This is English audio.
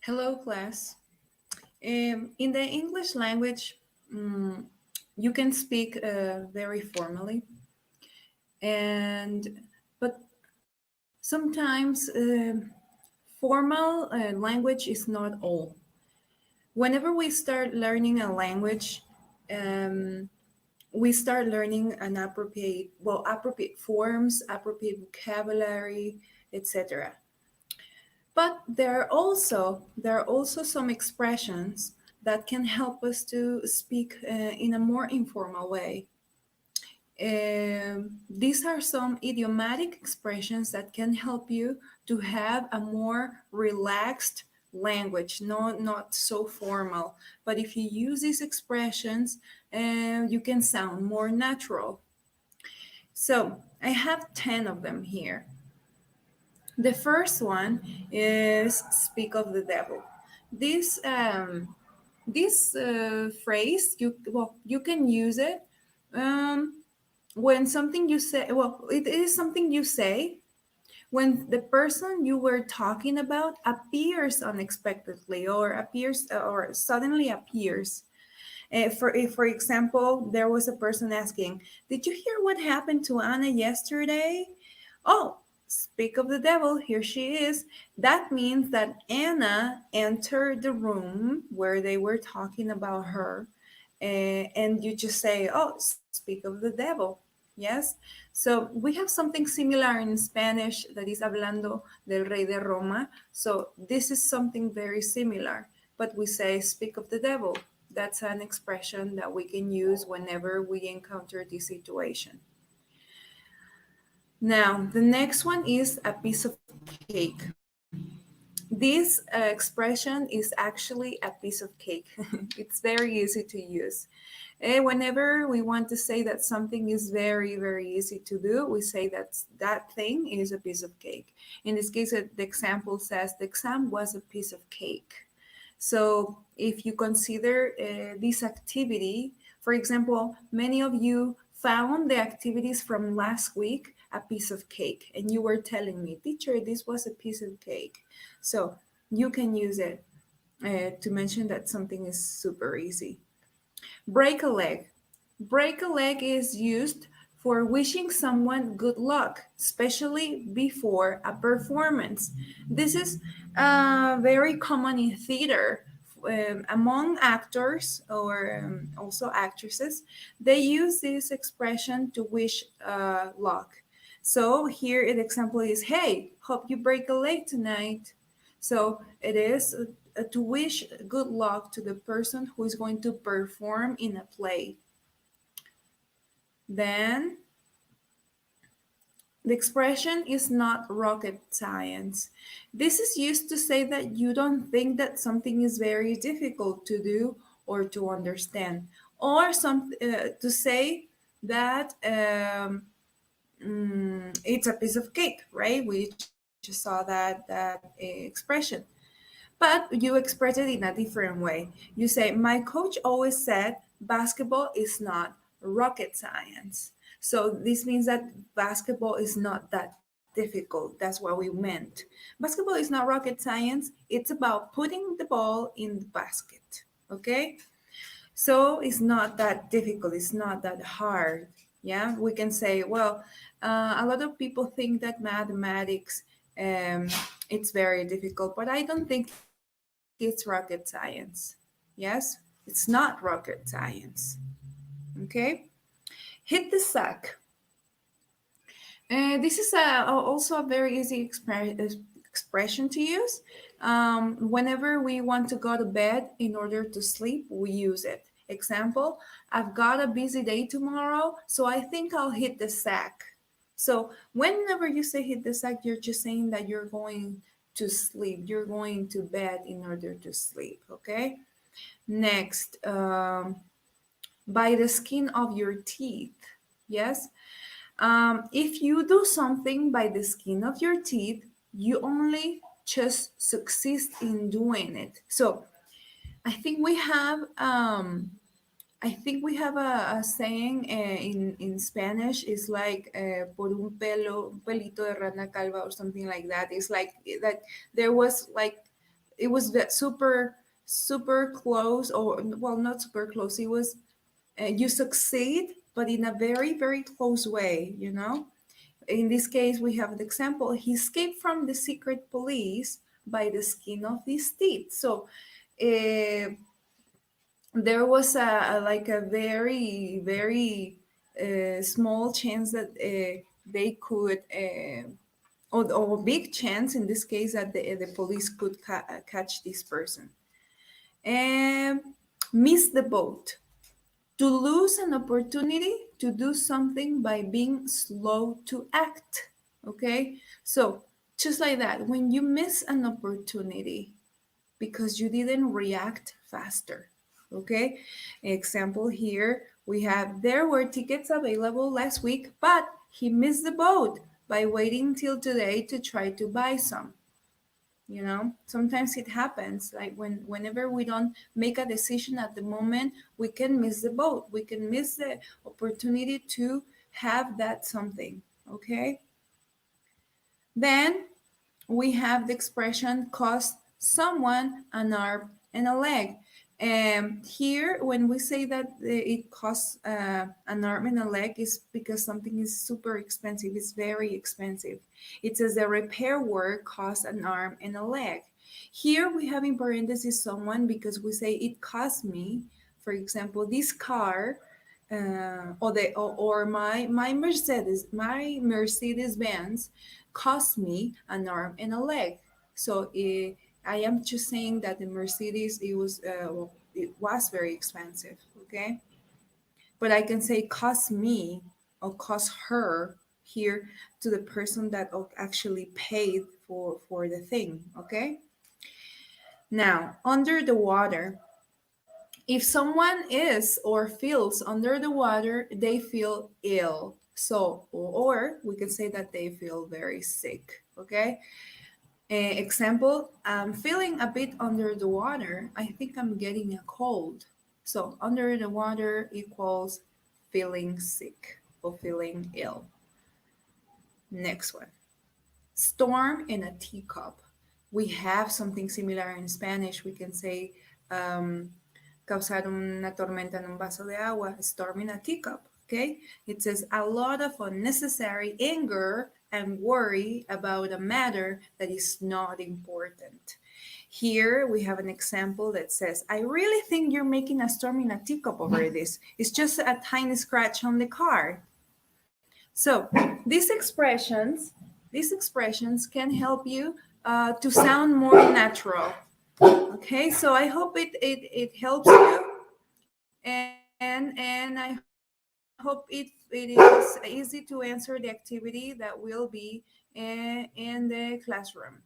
Hello, class. In the English language, mm, you can speak very formally, and but sometimes formal language is not all. Whenever we start learning a language, um, we start learning an appropriate forms, appropriate vocabulary, etc. But there are also some expressions that can help us to speak in a more informal way. These are some idiomatic expressions that can help you to have a more relaxed language, not so formal. But if you use these expressions, you can sound more natural. So I have 10 of them here. The first one is "speak of the devil." This phrase, you can use it um, when something you say. Well, it is something you say when the person you were talking about appears unexpectedly, or appears or suddenly appears. If, for example, there was a person asking, "Did you hear what happened to Anna yesterday?" Oh, speak of the devil, here she is. That means that Anna entered the room where they were talking about her, and you just say, "Oh, speak of the devil." Yes. So we have something similar in Spanish that is hablando del rey de Roma. So this is something very similar, but we say "speak of the devil." That's an expression that we can use whenever we encounter this situation. Now, the next one is "a piece of cake." This expression is actually a piece of cake. It's very easy to use. Whenever we want to say that something is very, very easy to do, we say that that thing is a piece of cake. In this case, the example says the exam was a piece of cake. So if you consider this activity, for example, many of you found the activities from last week a piece of cake, and you were telling me, "Teacher, this was a piece of cake." So you can use it to mention that something is super easy. Break a leg. Break a leg is used for wishing someone good luck, especially before a performance. This is very common in theater. Among actors or also actresses, they use this expression to wish luck. So here the example is, "Hey, hope you break a leg tonight." So it is to wish good luck to the person who is going to perform in a play. Then the expression is not rocket science. This is used to say that you don't think that something is very difficult to do or to understand, or to say that it's a piece of cake, right? We just saw that expression. But you express it in a different way. You say, "My coach always said basketball is not rocket science." So this means that basketball is not that difficult. That's what we meant. Basketball is not rocket science. It's about putting the ball in the basket. Okay? So it's not that difficult. It's not that hard. Yeah, we can say, well, a lot of people think that mathematics um, it's very difficult, but I don't think it's rocket science. Yes, it's not rocket science. Okay, hit the sack. This is also a very easy expression to use. Whenever we want to go to bed in order to sleep, we use it. Example, "I've got a busy day tomorrow, so I think I'll hit the sack." So whenever you say "hit the sack," you're just saying that you're going to sleep. You're going to bed in order to sleep. Okay. Next, by the skin of your teeth. Yes. If you do something by the skin of your teeth, you only just succeed in doing it. So I think we have a saying in Spanish. It's like por un pelito de rana calva or something like that. It's like that there was like it was that super close, or well, not super close. It was you succeed, but in a very close way, you know. In this case, we have the example: he escaped from the secret police by the skin of his teeth. So uh, there was like a very small chance that they could or big chance in this case that the police could catch this person. And miss the boat: to lose an opportunity to do something by being slow to act. Okay, so just like that, when you miss an opportunity because you didn't react faster. Okay, example here we have: there were tickets available last week, but he missed the boat by waiting till today to try to buy some. You know, sometimes it happens, like whenever we don't make a decision at the moment, we can miss the boat, we can miss the opportunity to have that something. Okay, then we have the expression cost someone an arm and a leg. And here, when we say that it costs an arm and a leg, is because something is super expensive, it's very expensive. It says the repair work costs an arm and a leg. Here we have in parentheses someone because we say it cost me, for example, this car, or my Mercedes Benz cost me an arm and a leg. So I am just saying that the Mercedes, it was very expensive. Okay, but I can say cost me or cost her here to the person that actually paid for the thing. Okay, now under the water. If someone is or feels under the water, they feel ill. So, or we can say that they feel very sick. Okay. Example: I'm feeling a bit under the water. I think I'm getting a cold. So, under the water equals feeling sick or feeling ill. Next one: storm in a teacup. We have something similar in Spanish. We can say, causar una tormenta en un vaso de agua, storm in a teacup. Okay? It says a lot of unnecessary anger and worry about a matter that is not important. Here we have an example that says, I really think you're making a storm in a teacup over this. It's just a tiny scratch on the car. So these expressions can help you to sound more natural. Okay, so I hope it helps you, and I hope it is easy to answer the activity that will be in the classroom.